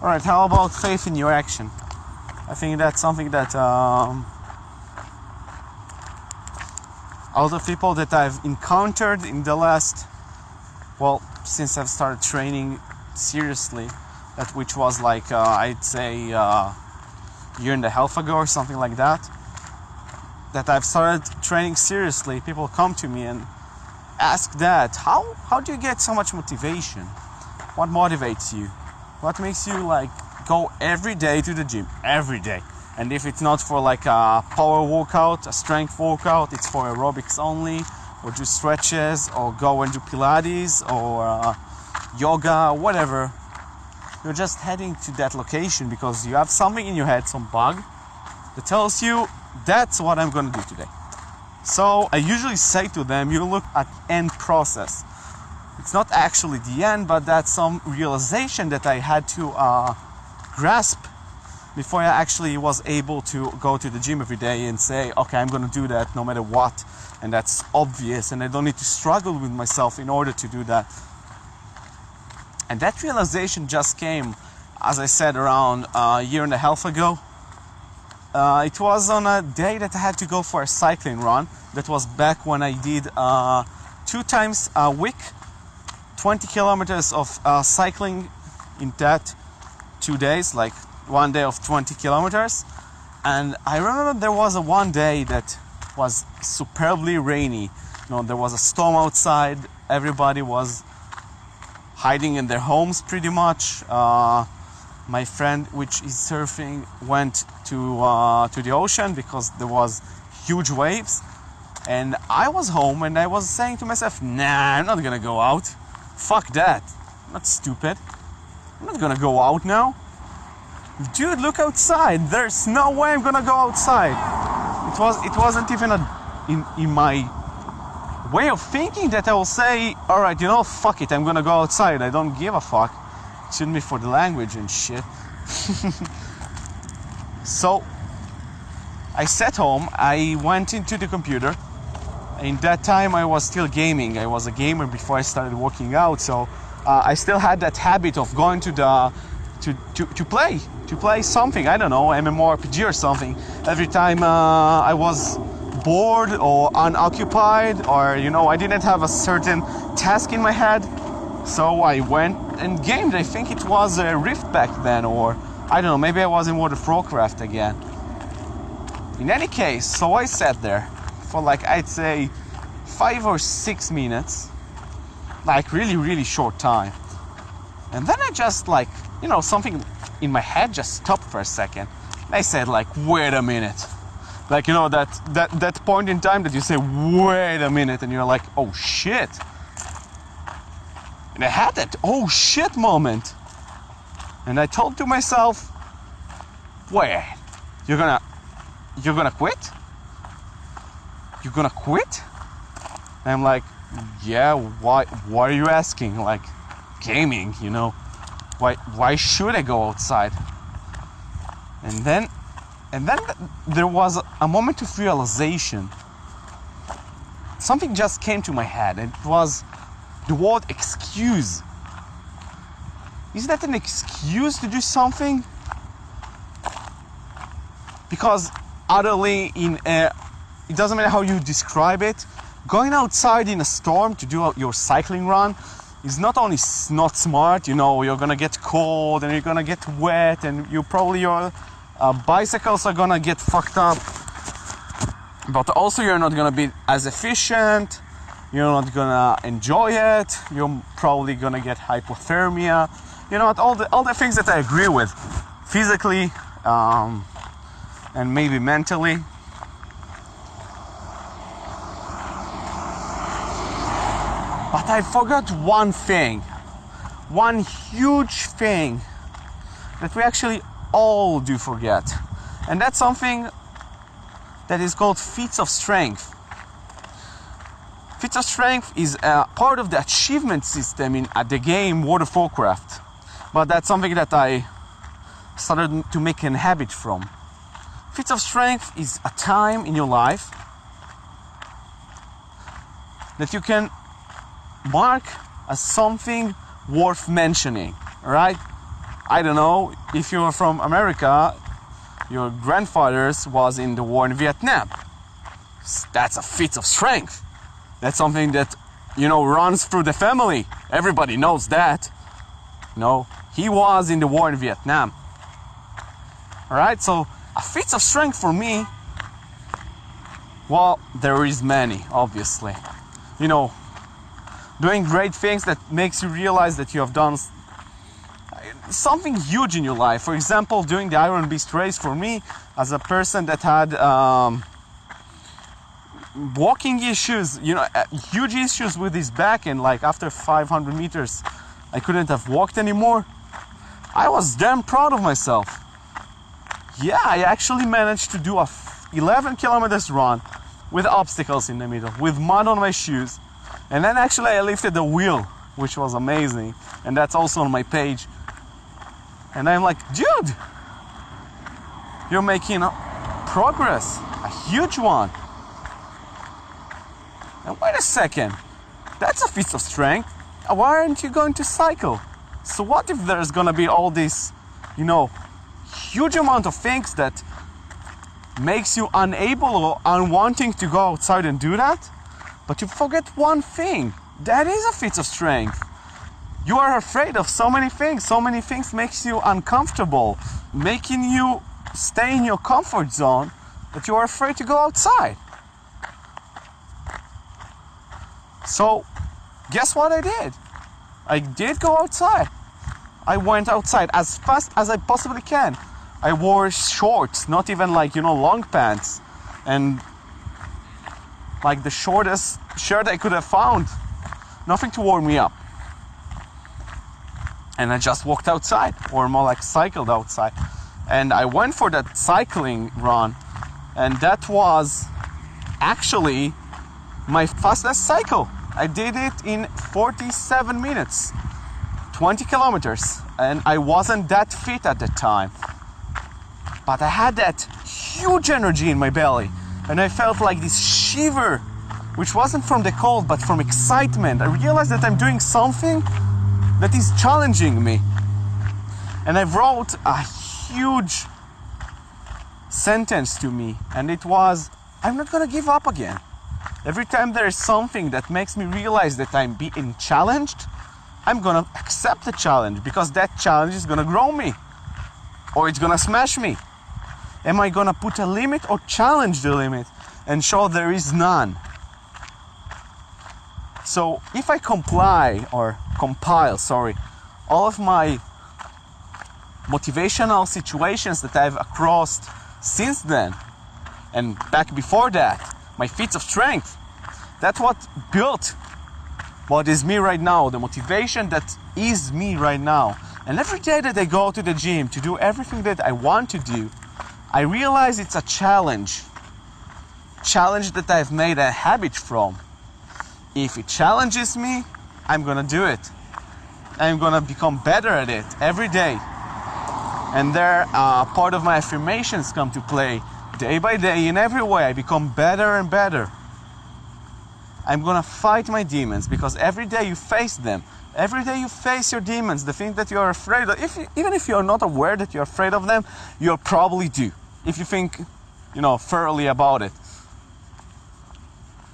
All right, how about faith in your action? I think that's something that all the people that I've encountered in the last, since I've started training seriously, which was like I'd say a year and a half ago or something like that I've started training seriously. People come to me and ask that, how do you get so much motivation? What motivates you? What makes you like go every day to the gym, every day? And if it's not for like a power workout, a strength workout, it's for aerobics only, or do stretches, or go and do Pilates, or yoga, whatever. You're just heading to that location because you have something in your head, some bug, that tells you, that's what I'm going to do today. So I usually say to them, you look at end process. It's not actually the end, but that's some realization that I had to grasp before I actually was able to go to the gym every day and say, okay, I'm going to do that no matter what. And that's obvious, and I don't need to struggle with myself in order to do that. And that realization just came, as I said, around a year and a half ago. It was on a day that I had to go for a cycling run. That was back when I did 2 times a week, 20 kilometers of cycling in that 2 days, like one day of 20 kilometers. And I remember there was one day that was superbly rainy. There was a storm outside. Everybody was hiding in their homes pretty much. My friend, which is surfing, went to the ocean because there was huge waves. And I was home and I was saying to myself, nah, I'm not gonna go out. Fuck that. I'm not stupid. I'm not gonna go out now. Dude, look outside. There's no way I'm gonna go outside. It wasn't even in my way of thinking that I will say, all right, fuck it, I'm gonna go outside. I don't give a fuck. Excuse me for the language and shit. So I sat home. I went into the computer. In that time, I was still gaming. I was a gamer before I started working out. So I still had that habit of going to play something. I don't know, MMORPG or something. Every time I was bored or unoccupied, or I didn't have a certain task in my head, so I went and gamed. I think it was a Rift back then, or I don't know, maybe I was in World of Warcraft again. In any case, so I sat there for like, I'd say 5 or 6 minutes, like really short time. And then I just like, something in my head just stopped for a second. I said like, wait a minute. Like, that point in time that you say, wait a minute, and you're like, oh shit. And I had that oh shit moment. And I told to myself, wait, you're gonna quit? You're gonna quit? And I'm like, yeah, why are you asking? Like, gaming, why should I go outside? And then there was a moment of realization. Something just came to my head, and it was the word excuse. Is that an excuse to do something? Because utterly it doesn't matter how you describe it, going outside in a storm to do your cycling run is not only not smart, you're gonna get cold and you're gonna get wet, and your bicycles are gonna get fucked up, but also you're not gonna be as efficient, you're not gonna enjoy it, you're probably gonna get hypothermia, all the things that I agree with, physically and maybe mentally. But I forgot one thing, one huge thing that we actually all do forget, and that's something that is called feats of strength. Feats of strength is a part of the achievement system at the game World of Warcraft, but that's something that I started to make a habit from. Feats of strength is a time in your life that you can mark as something worth mentioning, right? I don't know, if you're from America, your grandfathers was in the war in Vietnam. That's a feat of strength. That's something that, runs through the family. Everybody knows that. He was in the war in Vietnam. All right, so a feat of strength for me, well, there is many, obviously. Doing great things that makes you realize that you have done something huge in your life. For example, doing the Iron Beast race for me, as a person that had walking issues, huge issues with his back, and like after 500 meters, I couldn't have walked anymore. I was damn proud of myself. Yeah, I actually managed to do a 11 kilometers run with obstacles in the middle, with mud on my shoes. And then actually I lifted the wheel, which was amazing. And that's also on my page. And I'm like, dude, you're making progress, a huge one. And wait a second, that's a feat of strength. Why aren't you going to cycle? So what if there's gonna be all this, huge amount of things that makes you unable or unwanting to go outside and do that? But you forget one thing. That is a feat of strength. You are afraid of so many things. So many things makes you uncomfortable, making you stay in your comfort zone, that you are afraid to go outside. So, guess what I did? I did go outside. I went outside as fast as I possibly can. I wore shorts, not even long pants, and like the shortest shirt I could have found. Nothing to warm me up. And I just walked outside, or more like cycled outside. And I went for that cycling run, and that was actually my fastest cycle. I did it in 47 minutes, 20 kilometers, and I wasn't that fit at the time. But I had that huge energy in my belly, and I felt like this shiver, which wasn't from the cold, but from excitement. I realized that I'm doing something that is challenging me. And I wrote a huge sentence to me, and it was, I'm not gonna give up again. Every time there is something that makes me realize that I'm being challenged, I'm gonna accept the challenge, because that challenge is gonna grow me, or it's gonna smash me. Am I gonna put a limit or challenge the limit and show there is none? So if I compile all of my motivational situations that I've crossed since then, and back before that, my feats of strength, that's what built what is me right now, the motivation that is me right now. And every day that I go to the gym to do everything that I want to do, I realize it's a challenge that I've made a habit from. If it challenges me, I'm gonna do it. I'm gonna become better at it every day. And there, part of my affirmations come to play. Day by day, in every way, I become better and better. I'm gonna fight my demons, because every day you face them. Every day you face your demons, the thing that you're afraid of. Even if you're not aware that you're afraid of them, you'll probably do, if you think, thoroughly about it.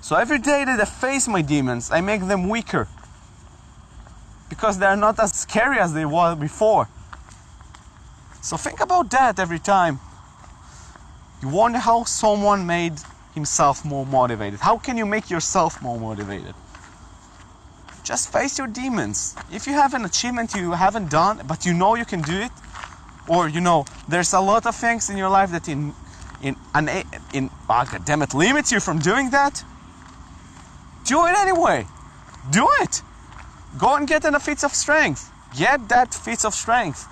So every day that I face my demons, I make them weaker, because they're not as scary as they were before. So think about that every time. You wonder how someone made himself more motivated. How can you make yourself more motivated? Just face your demons. If you have an achievement you haven't done, but you can do it, or there's a lot of things in your life that goddammit, limits you from doing that, do it anyway. Do it. Go and get a feat of strength. Get that feat of strength.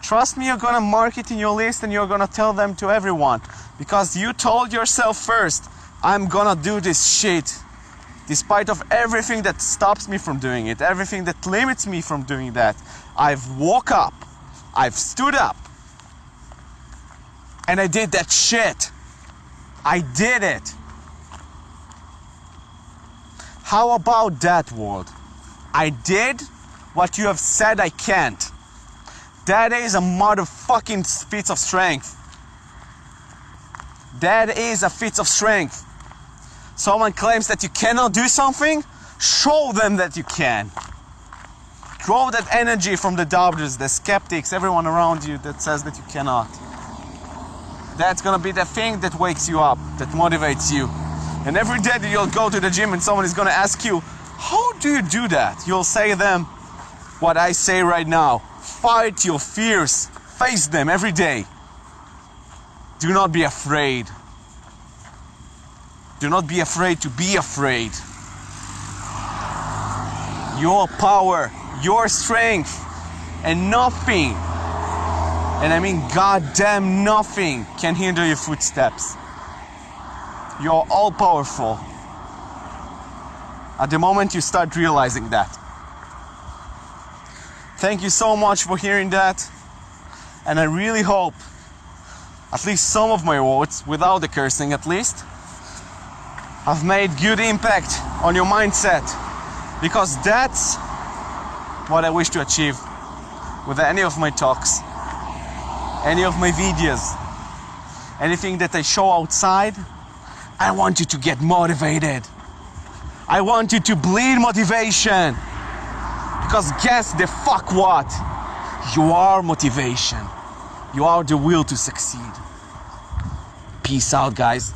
Trust me, you're gonna mark it in your list and you're gonna tell them to everyone, because you told yourself first, I'm gonna do this shit, despite of everything that stops me from doing it, everything that limits me from doing that. I've woke up, I've stood up, and I did that shit. I did it. How about that, world? I did what you have said I can't. That is a motherfucking feat of strength. That is a feat of strength. Someone claims that you cannot do something, show them that you can. Draw that energy from the doubters, the skeptics, everyone around you that says that you cannot. That's gonna be the thing that wakes you up, that motivates you. And every day that you'll go to the gym and someone is gonna ask you, how do you do that? You'll say to them what I say right now. Fight your fears. Face them every day. Do not be afraid. Do not be afraid to be afraid. Your power, your strength, and nothing, and I mean goddamn nothing, can hinder your footsteps. You're all powerful. At the moment you start realizing that. Thank you so much for hearing that, and I really hope at least some of my words, without the cursing at least, have made good impact on your mindset, because that's what I wish to achieve with any of my talks, any of my videos, anything that I show outside. I want you to get motivated. I want you to bleed motivation. Because guess the fuck what? You are motivation. You are the will to succeed. Peace out, guys.